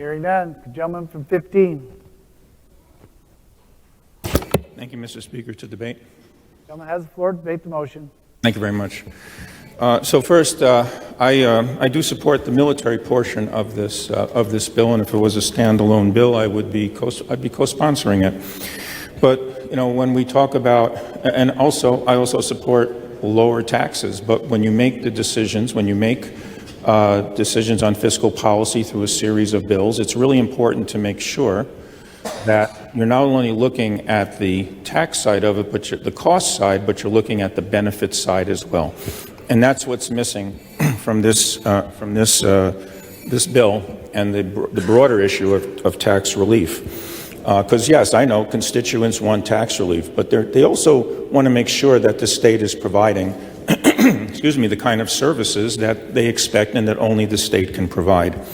Hearing none. Gentleman from 15. Thank you, Mr. Speaker. To debate. Gentleman has the floor to debate the motion. Thank you very much. So first, I do support the military portion of this bill, and if it was a standalone bill, I'd be co-sponsoring it. But you know, when we talk about, and also I also support lower taxes. But when you make the decisions, when you make decisions on fiscal policy through a series of bills, it's really important to make sure that you're not only looking at the tax side of it, but the cost side, but you're looking at the benefit side as well. And that's what's missing from this bill and the broader issue of tax relief. Because yes, I know constituents want tax relief, but they also want to make sure that the state is providing excuse me, the kind of services that they expect and that only the state can provide.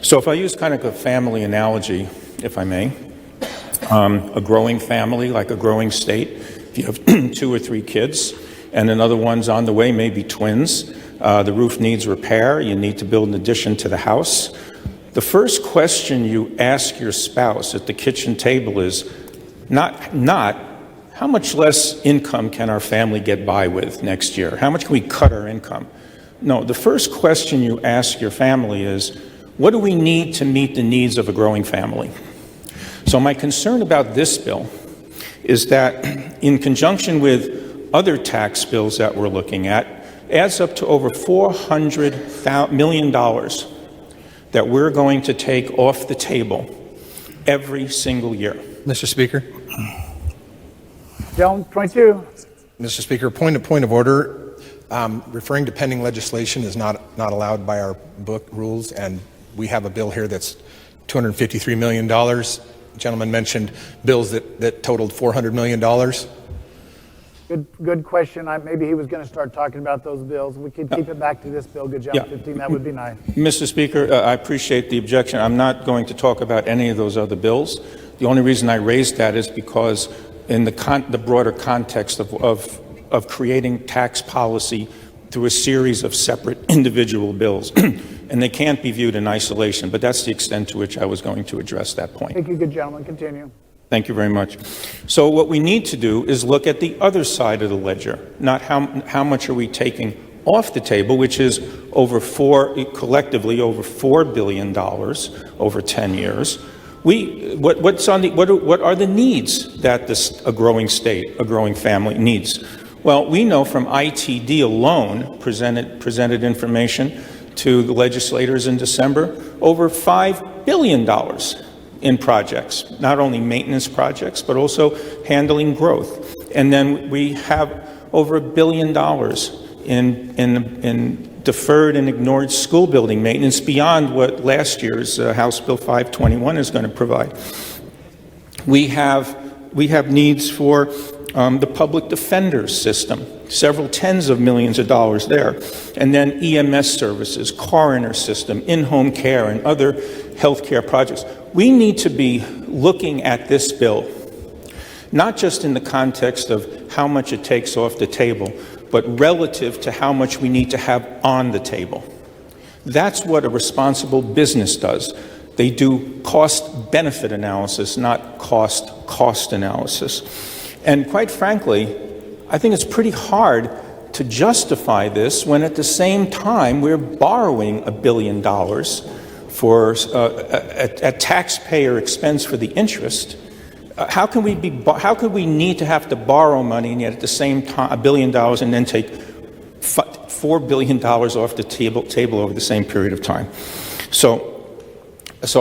So if I use kind of a family analogy, if I may, a growing family like a growing state, if you have 2 or 3 kids and another one's on the way, maybe twins, the roof needs repair, you need to build an addition to the house. The first question you ask your spouse at the kitchen table is not how much less income can our family get by with next year? How much can we cut our income? No, the first question you ask your family is, what do we need to meet the needs of a growing family? So my concern about this bill is that in conjunction with other tax bills that we're looking at, adds up to over $400 million that we're going to take off the table every single year. Mr. Speaker. Gentleman, 22. Mr. Speaker, point of order. Referring to pending legislation is not allowed by our book rules, and we have a bill here that's $253 million. The gentleman mentioned bills that totaled $400 million. Good question. Maybe he was going to start talking about those bills. We could keep it back to this bill. Good job, 15. That would be nice. Mr. Speaker, I appreciate the objection. I'm not going to talk about any of those other bills. The only reason I raised that is because in the broader context of creating tax policy through a series of separate individual bills. And they can't be viewed in isolation, but that's the extent to which I was going to address that point. Thank you, good gentleman. Continue. Thank you very much. So what we need to do is look at the other side of the ledger, not how much are we taking off the table, which is collectively over $4 billion over 10 years. What are the needs that a growing state, a growing family needs? Well, we know from ITD alone, presented information to the legislators in December, over $5 billion in projects, not only maintenance projects, but also handling growth. And then we have over $1 billion in deferred and ignored school building maintenance beyond what last year's House Bill 521 is going to provide. We have needs for the public defender system, several tens of millions of dollars there, and then EMS services, coroner system, in-home care, and other healthcare projects. We need to be looking at this bill, not just in the context of how much it takes off the table, but relative to how much we need to have on the table. That's what a responsible business does. They do cost-benefit analysis, not cost analysis. And quite frankly, I think it's pretty hard to justify this when at the same time we're borrowing $1 billion for at taxpayer expense for the interest. How can we need to have to borrow money and yet at the same time $1 billion and then take $4 billion off the table over the same period of time? So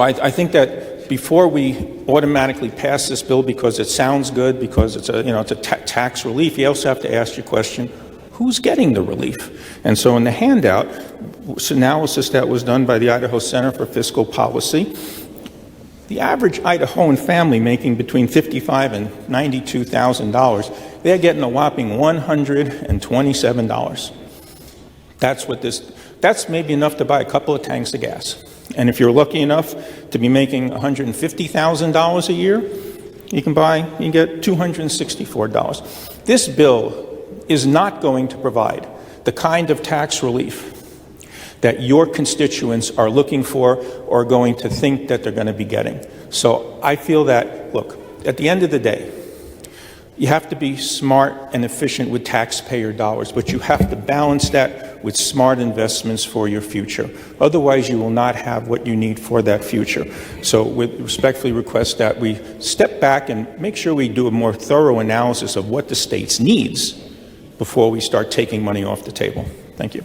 I think that before we automatically pass this bill because it sounds good, because it's a tax relief, you also have to ask your question: who's getting the relief? And so in the handout, analysis that was done by the Idaho Center for Fiscal Policy, the average Idahoan family making between $55,000 and $92,000, they're getting a whopping $127. That's maybe enough to buy a couple of tanks of gas. And if you're lucky enough to be making $150,000 a year, you can get $264. This bill is not going to provide the kind of tax relief that your constituents are looking for or going to think that they're going to be getting. So I feel that, look, at the end of the day, you have to be smart and efficient with taxpayer dollars, but you have to balance that with smart investments for your future. Otherwise, you will not have what you need for that future. So we respectfully request that we step back and make sure we do a more thorough analysis of what the state's needs before we start taking money off the table. Thank you.